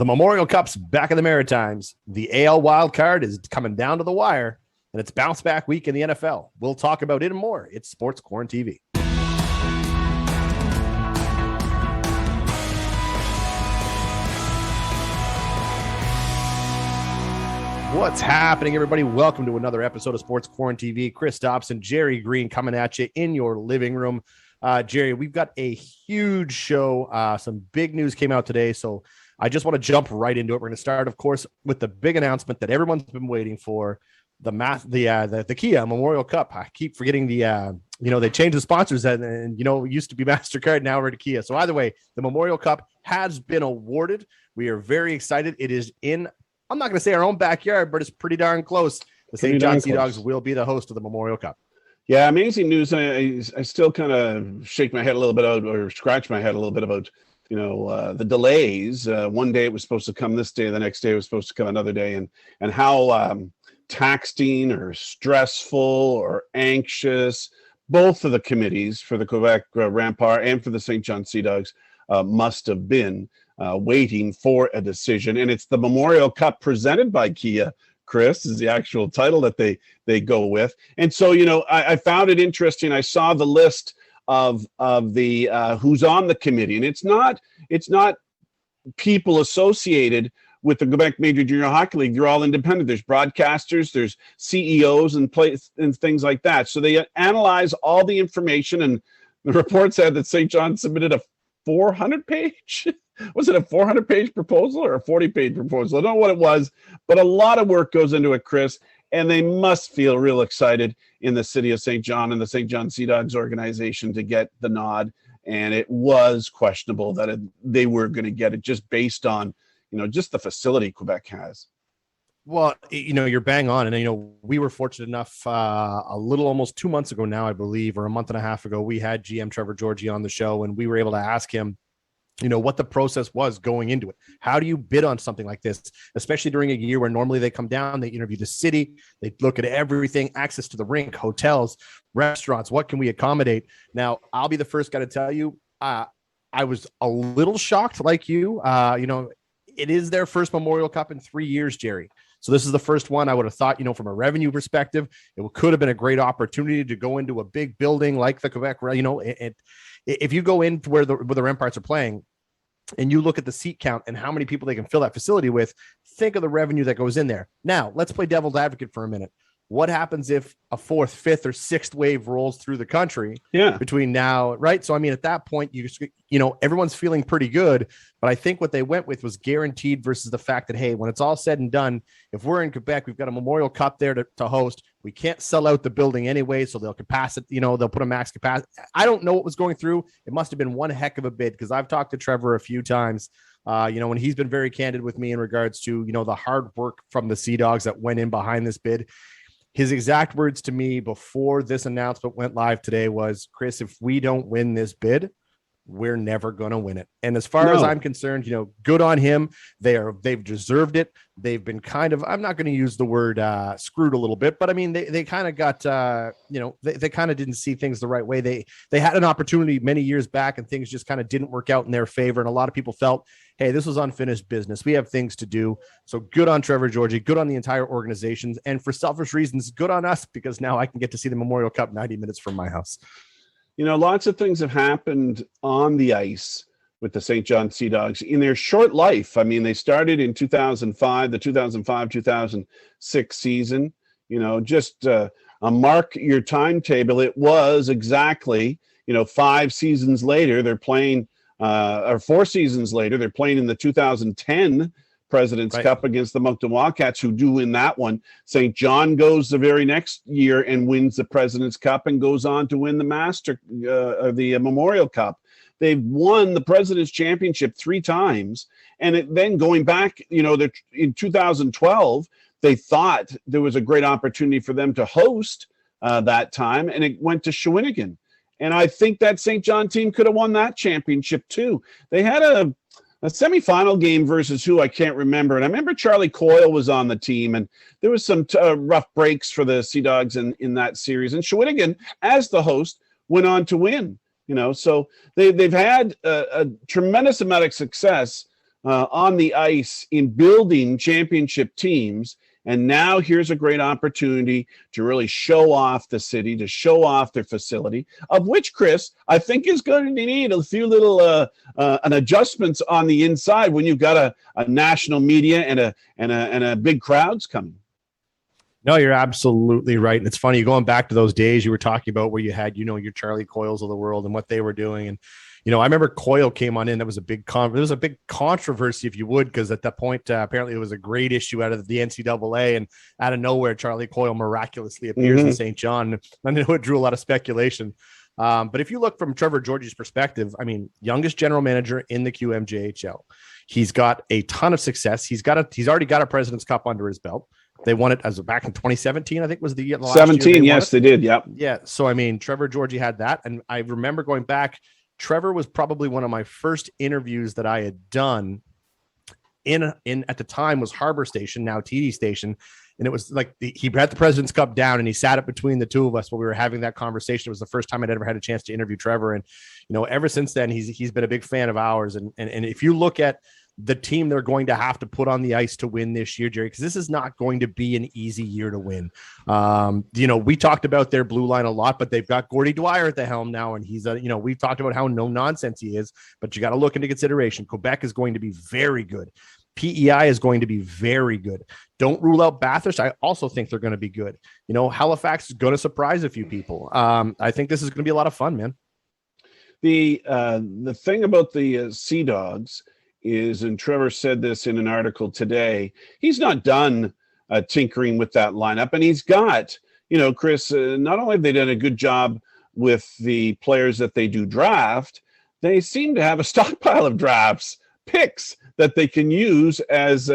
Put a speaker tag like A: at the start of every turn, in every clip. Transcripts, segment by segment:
A: The Memorial Cup's back in the Maritimes. The AL wild card is coming down to the wire, and it's bounce back week in the NFL. We'll talk about it and more. It's Sports QuaranTV. What's happening, everybody? Welcome to another episode of Sports QuaranTV. Chris Dobson, Gerry Green coming at you in your living room. Gerry, we've got a huge show. Some big news came out today, so I just want to jump right into it. We're going to start, of course, with the big announcement that everyone's been waiting for: the Kia Memorial Cup. I keep forgetting they changed the sponsors and it used to be MasterCard, now we're to Kia. So either way, the Memorial Cup has been awarded. We are very excited. It is in, I'm not going to say our own backyard, but it's pretty darn close. The St. John Sea Dogs will be the host of the Memorial Cup.
B: Yeah, amazing news. I still kind of shake my head a little bit out, or scratch my head a little bit about the delays. One day it was supposed to come this day, the next day it was supposed to come another day, and how taxing or stressful or anxious both of the committees for the Quebec Rampart and for the St. John Sea Dogs must have been waiting for a decision. And it's the Memorial Cup presented by Kia, Chris, is the actual title that they go with. And so, I found it interesting. I saw the list of the who's on the committee, and it's not people associated with the Quebec Major Junior Hockey League. They're all independent. There's broadcasters, there's CEOs and things like that. So they analyze all the information, and the report said that St. John submitted a 400-page, was it a 400-page proposal or a 40-page proposal? I don't know what it was, but a lot of work goes into it, Chris, and they must feel real excited in the city of St. John and the St. John Sea Dogs organization to get the nod. And it was questionable that they were going to get it just based on, just the facility Quebec has.
A: Well, you're bang on. And, we were fortunate enough a little almost 2 months ago now, I believe, or a month and a half ago, we had GM Trevor Georgie on the show, and we were able to ask him, what the process was going into it. How do you bid on something like this, especially during a year where normally they come down, they interview the city, they look at everything, access to the rink, hotels, restaurants, what can we accommodate? Now, I'll be the first guy to tell you, I was a little shocked like you. It is their first Memorial Cup in 3 years, Gerry. So this is the first one. I would have thought, from a revenue perspective, it could have been a great opportunity to go into a big building like the Quebec. If you go into where the Ramparts are playing and you look at the seat count and how many people they can fill that facility with, think of the revenue that goes in there. Now, let's play devil's advocate for a minute. What happens if a fourth, fifth, or sixth wave rolls through the country between now, right? So, at that point, everyone's feeling pretty good. But I think what they went with was guaranteed versus the fact that, hey, when it's all said and done, if we're in Quebec, we've got a Memorial Cup there to host. We can't sell out the building anyway, so they'll capacity, they'll put a max capacity. I don't know what was going through. It must have been one heck of a bid, because I've talked to Trevor a few times, and he's been very candid with me in regards to, the hard work from the Sea Dogs that went in behind this bid. His exact words to me before this announcement went live today was, Chris, if we don't win this bid, we're never going to win it. And as far as I'm concerned, good on him. They've deserved it. They've been kind of, I'm not going to use the word screwed a little bit, but they kind of got, they kind of didn't see things the right way. They had an opportunity many years back and things just kind of didn't work out in their favor. And a lot of people felt, hey, this was unfinished business. We have things to do. So good on Trevor Georgie, good on the entire organization. And for selfish reasons, good on us, because now I can get to see the Memorial Cup 90 minutes from my house.
B: Lots of things have happened on the ice with the St. John Sea Dogs in their short life. They started in 2005, the 2005-2006 season. Just mark your timetable. It was exactly, 5 seasons later, they're playing, or 4 seasons later, they're playing in the 2010 President's Cup against the Moncton Wildcats, who do win that one. St. John goes the very next year and wins the President's Cup and goes on to win the Memorial Cup. They've won the President's Championship 3 times. And then going back, in 2012, they thought there was a great opportunity for them to host that time, and it went to Shawinigan. And I think that St. John team could have won that championship too. They had a semifinal game versus who I can't remember. And I remember Charlie Coyle was on the team, and there was some rough breaks for the Sea Dogs in that series. And Shawinigan, as the host, went on to win. So they've had a tremendous amount of success on the ice in building championship teams. And now here's a great opportunity to really show off the city, to show off their facility, of which, Chris, I think is going to need a few little adjustments on the inside when you've got a national media and a big crowds coming.
A: No, you're absolutely right. And it's funny, going back to those days you were talking about where you had, your Charlie Coyles of the world and what they were doing. And, I remember Coyle came on in. That was a big controversy, if you would, because at that point, apparently it was a great issue out of the NCAA, and out of nowhere, Charlie Coyle miraculously appears in St. John. I know it drew a lot of speculation. But if you look from Trevor Georgie's perspective, youngest general manager in the QMJHL. He's got a ton of success. He's already got a President's Cup under his belt. They won it back in 2017, I think was the year.
B: 17, yes, they did. Yep.
A: Yeah. So, Trevor Georgie had that. And I remember going back, Trevor was probably one of my first interviews that I had done in at the time was Harbor Station, now TD Station. And it was like he had the President's Cup down and he sat it between the two of us while we were having that conversation. It was the first time I'd ever had a chance to interview Trevor. And, ever since then, he's been a big fan of ours. And if you look at the team they're going to have to put on the ice to win this year, Jerry, because this is not going to be an easy year to win. We talked about their blue line a lot, but they've got Gordy Dwyer at the helm now. And he's, we've talked about how no nonsense he is, but you got to look into consideration. Quebec is going to be very good. PEI is going to be very good. Don't rule out Bathurst. I also think they're going to be good. Halifax is going to surprise a few people. I think this is going to be a lot of fun, man.
B: The thing about the Sea Dogs is, and Trevor said this in an article today, he's not done tinkering with that lineup. And he's got, Chris, not only have they done a good job with the players that they do draft, they seem to have a stockpile of drafts, picks that they can use as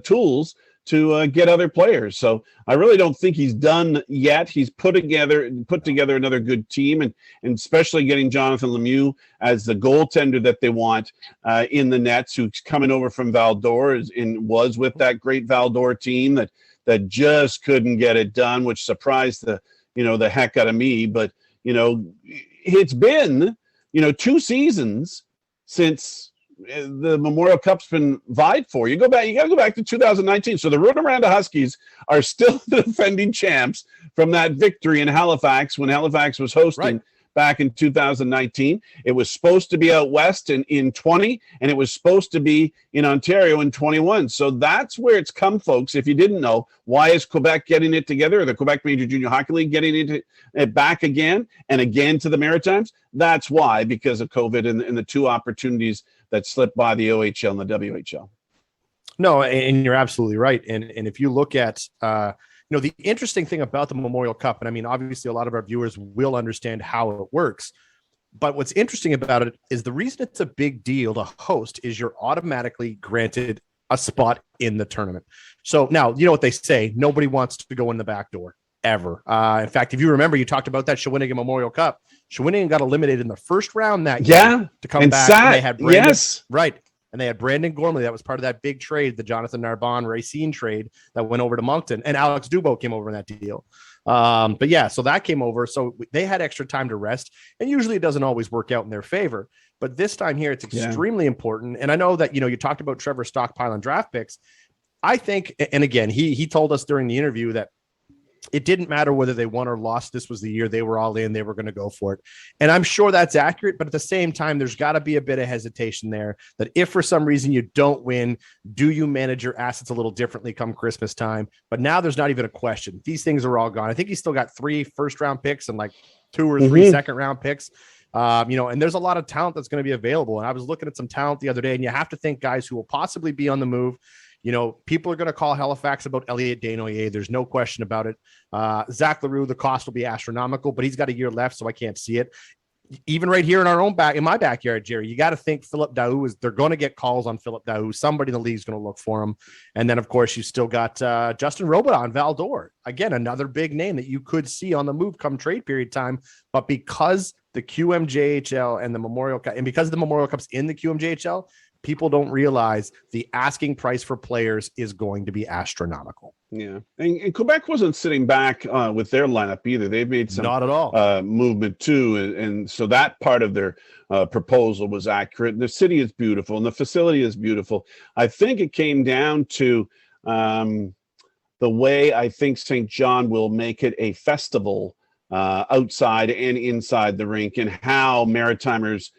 B: tools to get other players. So I really don't think he's done yet. He's put together another good team, and especially getting Jonathan Lemieux as the goaltender that they want in the nets, who's coming over from Val-d'Or and was with that great Val-d'Or team that just couldn't get it done, which surprised the heck out of me. But it's been 2 seasons since the Memorial Cup's been vied for. You got to go back to 2019. So the Rwanda Huskies are still the defending champs from that victory in Halifax when Halifax was hosting back in 2019. It was supposed to be out west in 20, and it was supposed to be in Ontario in 21. So that's where it's come, folks. If you didn't know, why is Quebec getting it together, or the Quebec Major Junior Hockey League getting it back again and again to the Maritimes? That's why, because of COVID and the 2 opportunities that slipped by the OHL and the WHL.
A: No, and you're absolutely right. And if you look at, the interesting thing about the Memorial Cup, and obviously a lot of our viewers will understand how it works, but what's interesting about it is the reason it's a big deal to host is you're automatically granted a spot in the tournament. So now, you know what they say, nobody wants to go in the back door ever. In fact, if you remember, you talked about that Shawinigan Memorial Cup. Shawinigan got eliminated in the first round that year to come back. And they had Brandon, right. And they had Brandon Gormley. That was part of that big trade, the Jonathan Narbonne-Racine trade that went over to Moncton. And Alex Dubois came over in that deal. But yeah, so that came over. So they had extra time to rest. And usually it doesn't always work out in their favor. But this time here, it's extremely important. And I know that, you talked about Trevor stockpiling draft picks. I think, and again, he told us during the interview that it didn't matter whether they won or lost. This was the year they were all in. They were going to go for it. And I'm sure that's accurate. But at the same time, there's got to be a bit of hesitation there that if for some reason you don't win, do you manage your assets a little differently come Christmas time? But now there's not even a question. These things are all gone. I think he's still got 3 first-round picks and like 2 or 3 second-round picks. And there's a lot of talent that's going to be available. And I was looking at some talent the other day, and you have to think guys who will possibly be on the move. People are going to call Halifax about Elliot Desnoyers. There's no question about it. Zach Leroux, the cost will be astronomical, but he's got a year left, so I can't see it. Even right here in my backyard, Jerry, you got to think Philip Daou they're going to get calls on Philip Daou. Somebody in the league is going to look for him. And then, of course, you still got Justin Robitaille on Val-d'Or. Again, another big name that you could see on the move come trade period time. But because the QMJHL and the Memorial Cup, and because the Memorial Cup's in the QMJHL, people don't realize the asking price for players is going to be astronomical.
B: Yeah, and Quebec wasn't sitting back with their lineup either. They've made some
A: not at all
B: movement too, and so that part of their proposal was accurate. The city is beautiful, and the facility is beautiful. I think it came down to the way I think St. John will make it a festival outside and inside the rink, and how Maritimers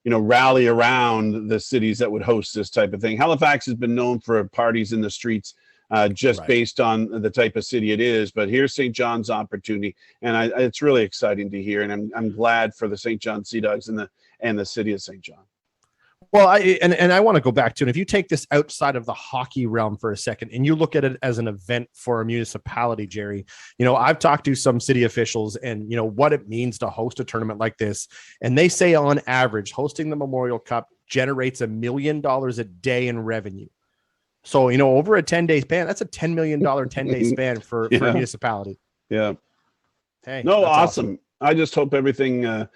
B: rally around the cities that would host this type of thing. Halifax has been known for parties in the streets, just based on the type of city it is. But here's St. John's opportunity, and it's really exciting to hear. And I'm glad for the St. John Sea Dogs and the city of St. John.
A: Well, I want to go back to it. If you take this outside of the hockey realm for a second and you look at it as an event for a municipality, Gerry, I've talked to some city officials and, what it means to host a tournament like this. And they say on average, hosting the Memorial Cup generates $1 million a day in revenue. So, over a 10-day span, that's a $10 million 10-day span for a municipality.
B: Yeah.
A: Hey,
B: no, awesome. I just hope everything,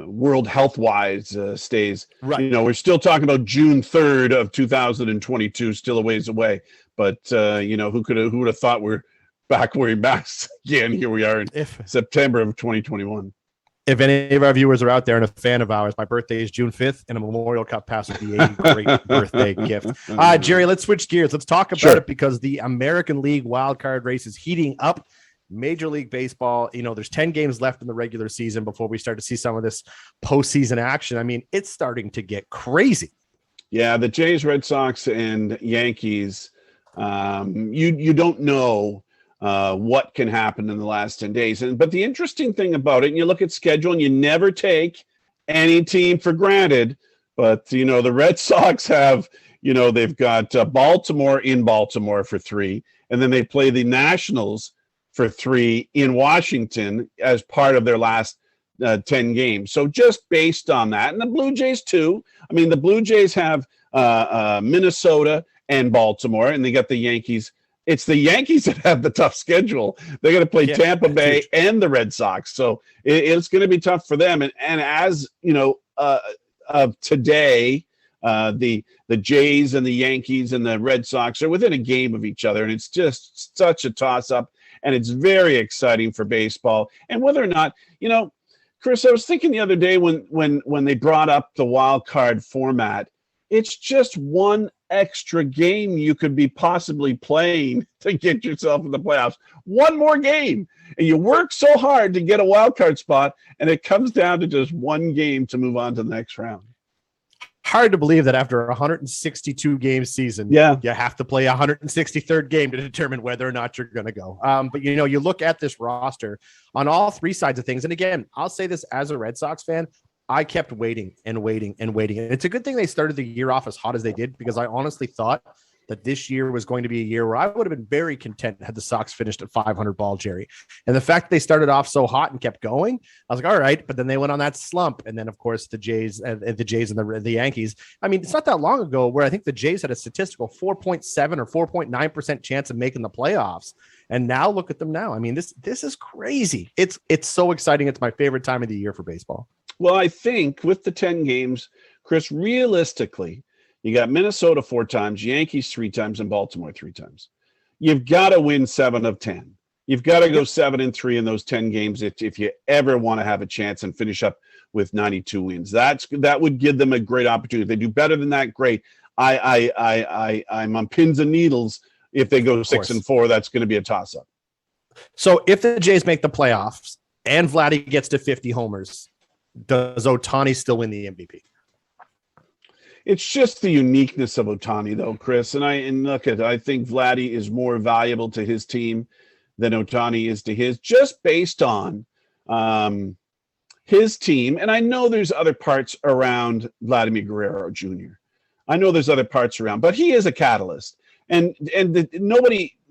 B: world health wise stays right. We're still talking about June 3rd of 2022, still a ways away, but who would have thought we're back wearing masks again? Here we are in September of 2021.
A: If any of our viewers are out there and a fan of ours, my birthday is June 5th, and a Memorial Cup pass would be a great birthday gift. Gerry, let's switch gears. Let's talk about it, because the American League wildcard race is heating up. Major League Baseball, there's 10 games left in the regular season before we start to see some of this postseason action. I mean, it's starting to get crazy. Yeah,
B: the Jays, Red Sox, and Yankees, you don't know what can happen in the last 10 days. But the interesting thing about it, and you look at schedule, and you never take any team for granted, but, the Red Sox have, they've got Baltimore in Baltimore for 3, and then they play the Nationals for 3 in Washington as part of their last 10 games. So just based on that, and the Blue Jays too. I mean, the Blue Jays have Minnesota and Baltimore, and they got the Yankees. It's the Yankees that have the tough schedule. They're going to play Tampa Bay and the Red Sox. So it's going to be tough for them. And as today, the Jays and the Yankees and the Red Sox are within a game of each other, and it's just such a toss-up. And it's very exciting for baseball. And whether or not, Chris, I was thinking the other day when they brought up the wild card format, it's just one extra game you could be possibly playing to get yourself in the playoffs. One more game. And you work so hard to get a wild card spot, and it comes down to just one game to move on to the next round. Hard to believe that after a 162 game season, you have to play a 163rd game to determine whether or not you're going to go. But you look at this roster on all three sides of things. And again, I'll say this as a Red Sox fan, I kept waiting and waiting and waiting. And it's a good thing they started the year off as hot as they did, because I honestly thought that this year was going to be a year where I would have been very content had the Sox finished at 500 ball, Gerry. And the fact that they started off so hot and kept going, I was like, all right. But then they went on that slump. And then, of course, the Jays and the Yankees. I mean, it's not that long ago where I think the Jays had a statistical 4.7 or 4.9% chance of making the playoffs. And now look at them now. I mean, this is crazy. It's so exciting. It's my favorite time of the year for baseball. Well, I think with the 10 games, Chris, realistically, you got Minnesota 4 times, Yankees 3 times, and Baltimore 3 times. You've got to win 7 of 10. You've got to go 7-3 in those 10 games if you ever want to have a chance and finish up with 92 wins. That would give them a great opportunity. If they do better than that, great. I'm on pins and needles. If they go 6-4, that's going to be a toss-up. So if the Jays make the playoffs and Vladdy gets to 50 homers, does Ohtani still win the MVP? It's just the uniqueness of Ohtani, though, Chris. I think Vladdy is more valuable to his team than Ohtani is to his, just based on his team. And I know there's other parts around Vladimir Guerrero Jr. I know there's other parts around, but he is a catalyst. And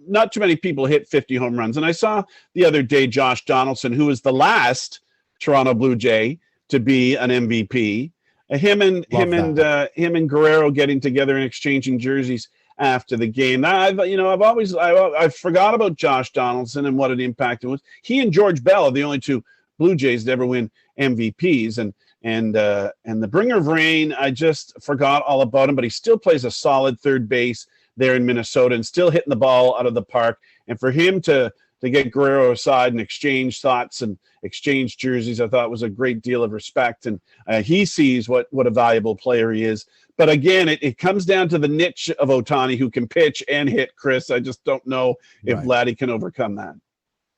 B: not too many people hit 50 home runs. And I saw the other day Josh Donaldson, who was the last Toronto Blue Jay to be an MVP. Him and Guerrero getting together and exchanging jerseys after the game. I've forgot about Josh Donaldson and what an impact it was. He and George Bell are the only 2 Blue Jays to ever win MVPs, and And the bringer of rain, I just forgot all about him, but he still plays a solid third base there in Minnesota and still hitting the ball out of the park. And for him to get Guerrero aside and exchange thoughts and exchange jerseys, I thought was a great deal of respect. And he sees what a valuable player he is. But again, it comes down to the niche of Ohtani, who can pitch and hit, Chris. I just don't know if Vladdy can overcome that.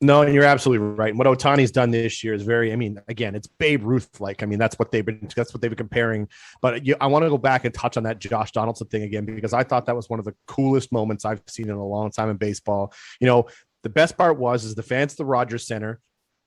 A: No, and you're absolutely right. And what Ohtani's done this year is very, I mean, again, it's Babe Ruth-like. I mean, that's what they've been comparing. But I want to go back and touch on that Josh Donaldson thing again, because I thought that was one of the coolest moments I've seen in a long time in baseball. You know, the best part was the fans at the Rogers Center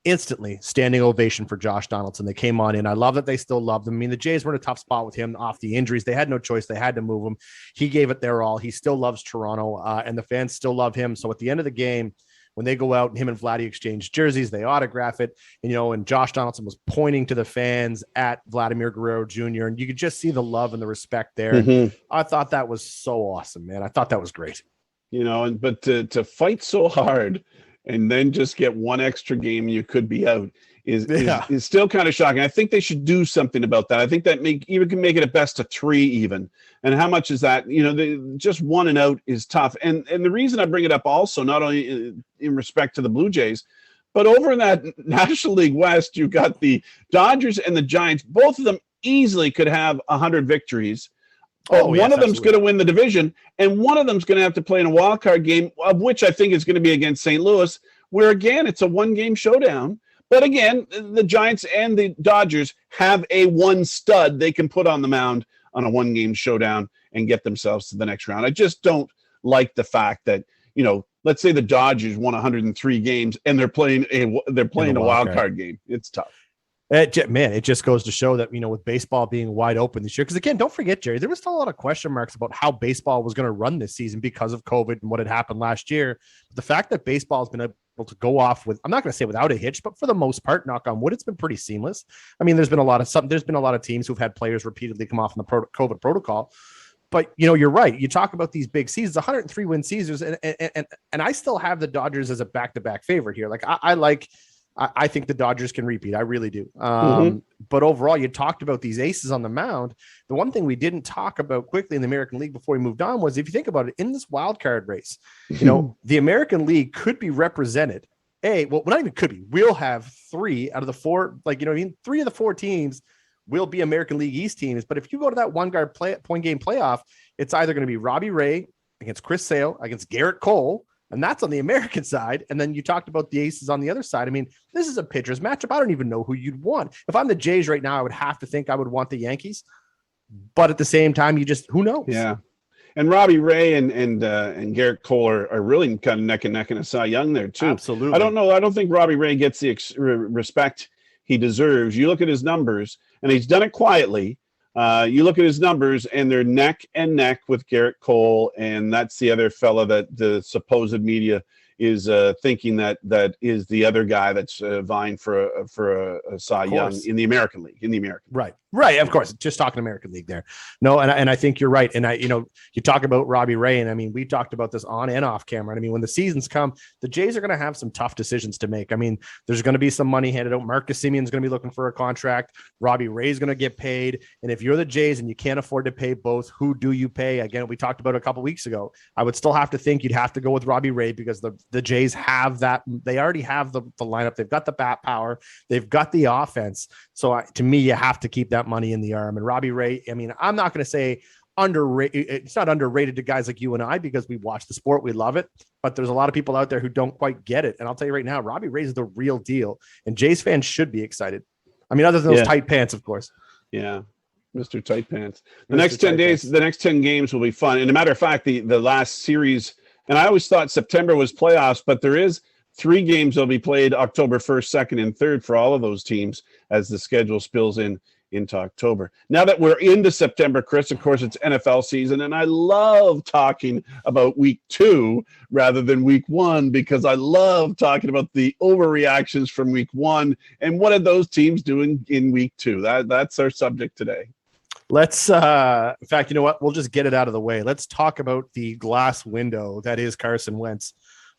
A: instantly standing ovation for Josh Donaldson. They came on in. I love that they still loved him. I mean, the Jays were in a tough spot with him off the injuries. They had no choice. They had to move him. He gave it their all. He still loves Toronto, and the fans still love him. So at the end of the game, when they go out and him and Vladdy exchange jerseys, they autograph it, and, you know, and Josh Donaldson was pointing to the fans at Vladimir Guerrero Jr., and you could just see the love and the respect there. Mm-hmm. I thought that was so awesome, man. I thought that was great.
B: You know, but to fight so hard and then just get one extra game, you could be out, is still kind of shocking. I think they should do something about that. I think that can make it a best of 3 even. And how much is that? You know, just 1 and out is tough. And the reason I bring it up also, not only in respect to the Blue Jays, but over in that National League West, you've got the Dodgers and the Giants. Both of them easily could have 100 victories. One of them's going to win the division, and one of them's going to have to play in a wild card game, of which I think is going to be against St. Louis, where, again, it's a 1-game showdown. But again, the Giants and the Dodgers have a one stud they can put on the mound on a 1-game showdown and get themselves to the next round. I just don't like the fact that, you know, let's say the Dodgers won 103 games and they're playing a wild card game. It's tough.
A: It just goes to show that, you know, with baseball being wide open this year, because again, don't forget, Jerry, there was still a lot of question marks about how baseball was going to run this season because of COVID and what had happened last year. But the fact that baseball has been able to go off with, I'm not going to say without a hitch, but for the most part, knock on wood, it's been pretty seamless. I mean, there's been a lot of teams who've had players repeatedly come off in the COVID protocol. But, you know, you're right. You talk about these big seasons, 103 win seasons, and I still have the Dodgers as a back-to-back favorite here. Like I think the Dodgers can repeat. I really do. But overall, you talked about these aces on the mound. The one thing we didn't talk about quickly in the American League before we moved on was, if you think about it, in this wild card race, you know, the American League could be represented. Not even could be. We'll have 3 out of the 4, 3 of the 4 teams will be American League East teams. But if you go to that point game playoff, it's either going to be Robbie Ray against Chris Sale against Garrett Cole, and that's on the American side. And then you talked about the aces on the other side. I mean, this is a pitcher's matchup. I don't even know who you'd want. If I'm the Jays right now, I would have to think I would want the Yankees. But at the same time, who knows?
B: Yeah. And Robbie Ray and Garrett Cole are really kind of neck and neck in a Cy Young there too.
A: Absolutely.
B: I don't know. I don't think Robbie Ray gets the respect he deserves. You look at his numbers, and he's done it quietly. You look at his numbers, and they're neck and neck with Garrett Cole, and that's the other fella that the supposed media is thinking that is the other guy that's vying for a Cy Young in the American League.
A: Right. Of course, just talking American League there. No, and I think you're right. And you talk about Robbie Ray, and I mean, we talked about this on and off camera. And I mean, when the seasons come, the Jays are going to have some tough decisions to make. I mean, there's going to be some money handed out. Marcus Semion's going to be looking for a contract. Robbie Ray's going to get paid. And if you're the Jays and you can't afford to pay both, who do you pay? Again, we talked about it a couple weeks ago. I would still have to think you'd have to go with Robbie Ray, because the Jays have that. They already have the lineup. They've got the bat power. They've got the offense. So to me, you have to keep that money in the arm. And Robbie Ray, I mean, I'm not going to say underrated. It's not underrated to guys like you and I, because we watch the sport. We love it. But there's a lot of people out there who don't quite get it. And I'll tell you right now, Robbie Ray is the real deal. And Jays fans should be excited. I mean, other than those tight pants, of course.
B: Yeah. Mr. Tight Pants. The next 10 days, the next 10 games will be fun. And a matter of fact, the last series, and I always thought September was playoffs, but there is 3 games that'll be played October 1st, 2nd, and 3rd for all of those teams as the schedule spills into October. Now that we're into September, Chris, of course, it's NFL season, and I love talking about week 2 rather than week 1, because I love talking about the overreactions from week 1 and what are those teams doing in week 2. That's our subject today.
A: Let's, in fact, you know what? We'll just get it out of the way. Let's talk about the glass window that is Carson Wentz.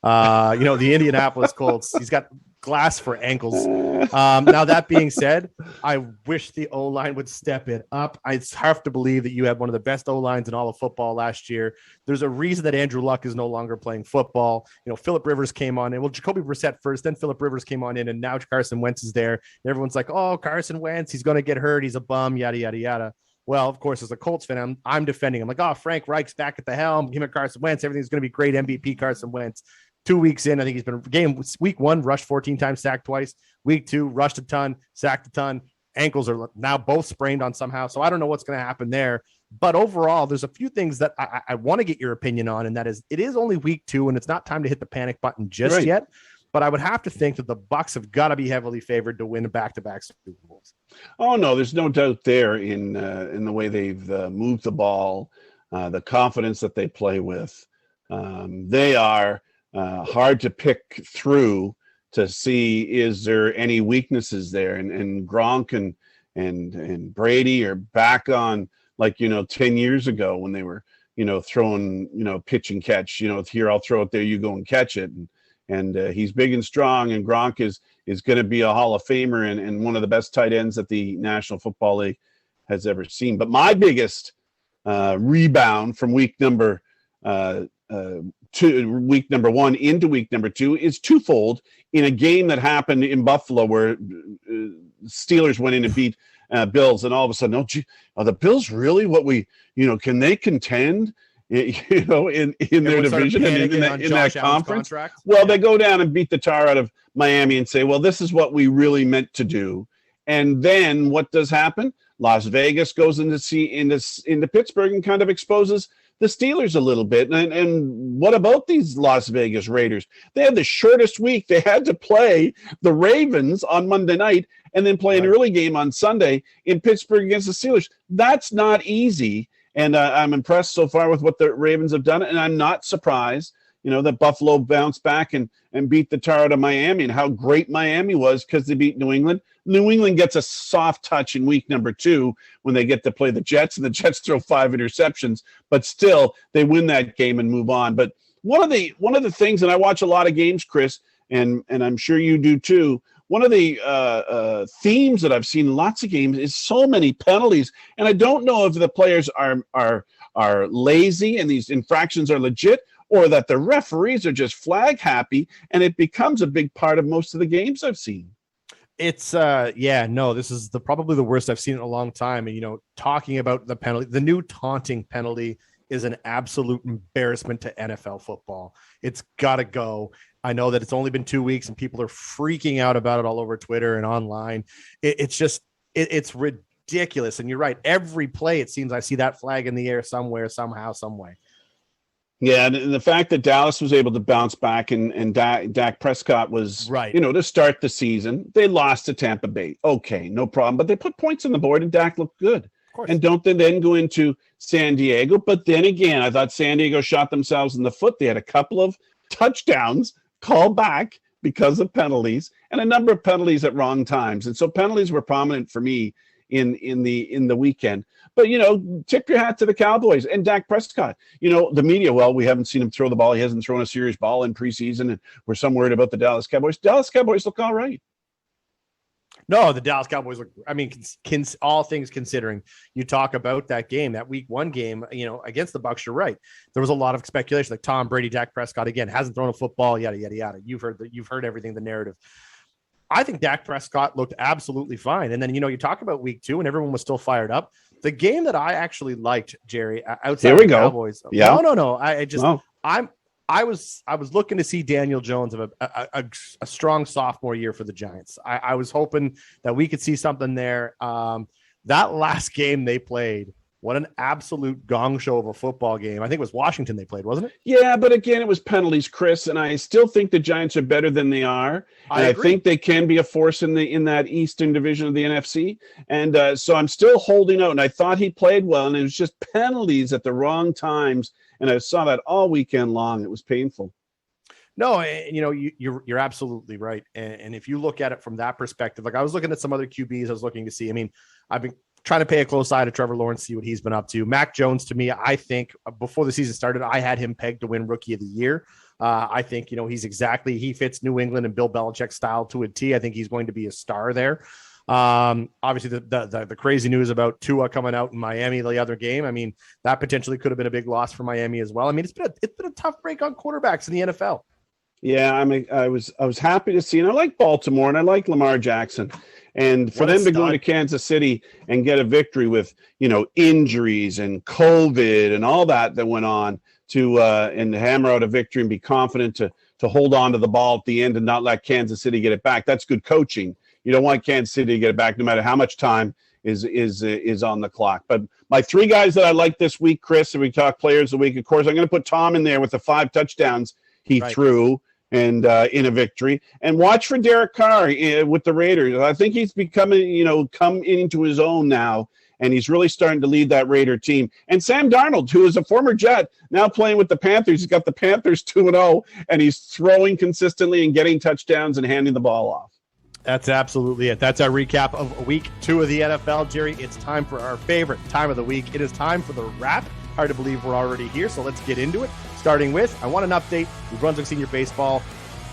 A: The Indianapolis Colts. He's got glass for ankles. Now that being said, I wish the O-line would step it up. I have to believe that you had one of the best O-lines in all of football last year. There's a reason that Andrew Luck is no longer playing football. You know, Phillip Rivers came on in. Well, Jacoby Brissett first, then Phillip Rivers came on in, and now Carson Wentz is there. And everyone's like, oh, Carson Wentz, he's going to get hurt. He's a bum, yada, yada, yada. Well, of course, as a Colts fan, I'm defending him. Like, oh, Frank Reich's back at the helm. Him and Carson Wentz, everything's going to be great. MVP Carson Wentz. 2 weeks in, I think he's been week 1, rushed 14 times, sacked twice. Week 2, rushed a ton, sacked a ton. Ankles are now both sprained on somehow. So I don't know what's going to happen there. But overall, there's a few things that I want to get your opinion on. And that is, it is only week 2 and it's not time to hit the panic button just yet. But I would have to think that the Bucs have got to be heavily favored to win back-to-back Super Bowls.
B: Oh, no, there's no doubt there in the way they've moved the ball, the confidence that they play with. They are hard to pick through to see, is there any weaknesses there? And Gronk and Brady are back on, like, 10 years ago when they were, throwing, pitch and catch, here, I'll throw it there, you go and catch it. And he's big and strong, and Gronk is going to be a Hall of Famer and one of the best tight ends that the National Football League has ever seen. But my biggest rebound from week number week number 1 into week number 2 is twofold in a game that happened in Buffalo where Steelers went in and beat Bills, and all of a sudden, are the Bills really what we, can they contend, in their division and in that conference? Well, they go down and beat the tar out of Miami and say, well, this is what we really meant to do. And then what does happen? Las Vegas goes into Pittsburgh and kind of exposes the Steelers a little bit. And what about these Las Vegas Raiders? They had the shortest week. They had to play the Ravens on Monday night and then play an early game on Sunday in Pittsburgh against the Steelers. That's not easy. And I'm impressed so far with what the Ravens have done. And I'm not surprised, that Buffalo bounced back and beat the tar out of Miami, and how great Miami was because they beat New England. New England gets a soft touch in week number 2 when they get to play the Jets, and the Jets throw 5 interceptions, but still they win that game and move on. But one of the things, and I watch a lot of games, Chris, and I'm sure you do too, one of the themes that I've seen in lots of games is so many penalties. And I don't know if the players are lazy and these infractions are legit, or that the referees are just flag happy, and it becomes a big part of most of the games I've seen.
A: It's this is probably the worst I've seen in a long time. And, talking about the penalty, the new taunting penalty is an absolute embarrassment to NFL football. It's got to go. I know that it's only been 2 weeks and people are freaking out about it all over Twitter and online. It's ridiculous. And you're right. Every play, it seems I see that flag in the air somewhere, somehow, some way.
B: Yeah, and the fact that Dallas was able to bounce back and Dak Prescott was,
A: right,
B: to start the season. They lost to Tampa Bay. Okay, no problem. But they put points on the board and Dak looked good. Of course. And don't they then go into San Diego? But then again, I thought San Diego shot themselves in the foot. They had a couple of touchdowns called back because of penalties and a number of penalties at wrong times. And so penalties were prominent for me in the weekend. But, tip your hat to the Cowboys and Dak Prescott. The media, well, we haven't seen him throw the ball. He hasn't thrown a serious ball in preseason, and we're some worried about the Dallas Cowboys. Dallas Cowboys look all right.
A: No, the Dallas Cowboys look, all things considering, you talk about that game, that week 1 game, against the Bucs, you're right. There was a lot of speculation, like Tom Brady, Dak Prescott, again, hasn't thrown a football, yada, yada, yada. You've heard everything, the narrative. I think Dak Prescott looked absolutely fine. And then, you talk about week 2 and everyone was still fired up. The game that I actually liked, Jerry, outside of the Cowboys.
B: Yeah.
A: No. I was looking to see Daniel Jones of a strong sophomore year for the Giants. I was hoping that we could see something there. That last game they played, what an absolute gong show of a football game. I think it was Washington they played, wasn't it?
B: Yeah, but again, it was penalties, Chris, and I still think the Giants are better than they are. And I think they can be a force in that Eastern division of the NFC. And so I'm still holding out. And I thought he played well, and it was just penalties at the wrong times. And I saw that all weekend long. It was painful.
A: No, you're absolutely right. And if you look at it from that perspective, like I was looking at some other QBs, I was looking to see. I've been trying to pay a close eye to Trevor Lawrence, see what he's been up to. Mac Jones, to me, I think before the season started, I had him pegged to win Rookie of the Year. I think, he fits New England and Bill Belichick style to a T. I think he's going to be a star there. Obviously the crazy news about Tua coming out in Miami the other game. I mean, that potentially could have been a big loss for Miami as well. I mean, it's been a tough break on quarterbacks in the NFL.
B: Yeah, I was happy to see, and I like Baltimore and I like Lamar Jackson. And for them to go into Kansas City and get a victory with, injuries and COVID and all that went on and hammer out a victory and be confident to hold on to the ball at the end and not let Kansas City get it back. That's good coaching. You don't want Kansas City to get it back no matter how much time is on the clock. But my three guys that I like this week, Chris, and we talk players of the week, of course, I'm going to put Tom in there with the 5 touchdowns he threw and in a victory. And watch for Derek Carr with the Raiders. I think he's becoming, come into his own now, and he's really starting to lead that Raider team. And Sam Darnold, who is a former Jet, now playing with the Panthers. He's got the Panthers 2-0, and he's throwing consistently and getting touchdowns and handing the ball off.
A: That's absolutely it. That's our recap of week 2 of the NFL. Jerry, it's time for our favorite time of the week. It is time for the wrap. Hard to believe we're already here, so let's get into it. Starting with, I want an update. New Brunswick Senior Baseball.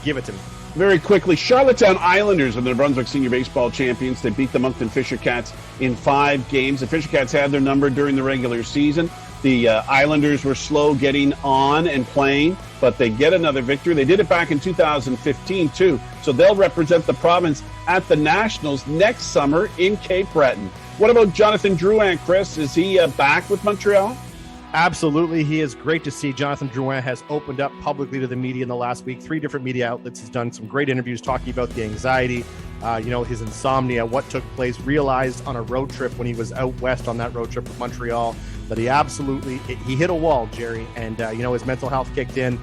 A: Give it to me.
B: Very quickly, Charlottetown Islanders are the New Brunswick Senior Baseball champions. They beat the Moncton Fisher Cats in 5 games. The Fisher Cats had their number during the regular season. The Islanders were slow getting on and playing, but they get another victory. They did it back in 2015, too. So they'll represent the province at the Nationals next summer in Cape Breton. What about Jonathan Drouin, Chris? Is he back with Montreal?
A: Absolutely. He is great to see. Jonathan Drouin has opened up publicly to the media in the last week. 3 different media outlets. He's done some great interviews talking about the anxiety, his insomnia, what took place, realized on a road trip when he was out west on that road trip with Montreal that he hit a wall, Jerry, and, his mental health kicked in.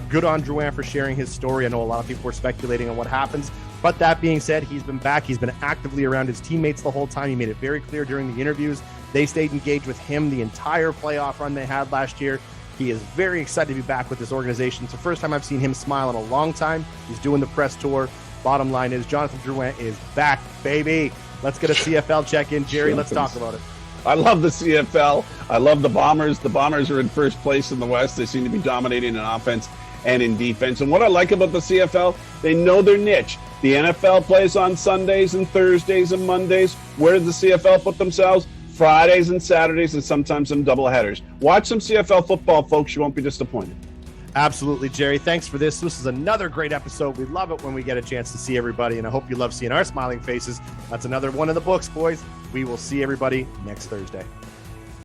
A: Good on Drouin for sharing his story. I know a lot of people were speculating on what happens. But that being said, he's been back. He's been actively around his teammates the whole time. He made it very clear during the interviews. They stayed engaged with him the entire playoff run they had last year. He is very excited to be back with this organization. It's the first time I've seen him smile in a long time. He's doing the press tour. Bottom line is Jonathan Drouin is back, baby. Let's get a CFL check-in. Jerry, let's talk about it.
B: I love the CFL. I love the Bombers. The Bombers are in first place in the West. They seem to be dominating in offense and in defense. And what I like about the CFL, they know their niche. The NFL plays on Sundays and Thursdays and Mondays. Where does the CFL put themselves? Fridays and Saturdays and sometimes some doubleheaders. Watch some CFL football, folks. You won't be disappointed.
A: Absolutely, Jerry. Thanks for this. This is another great episode. We love it when we get a chance to see everybody, and I hope you love seeing our smiling faces. That's another one in the books, boys. We will see everybody next Thursday.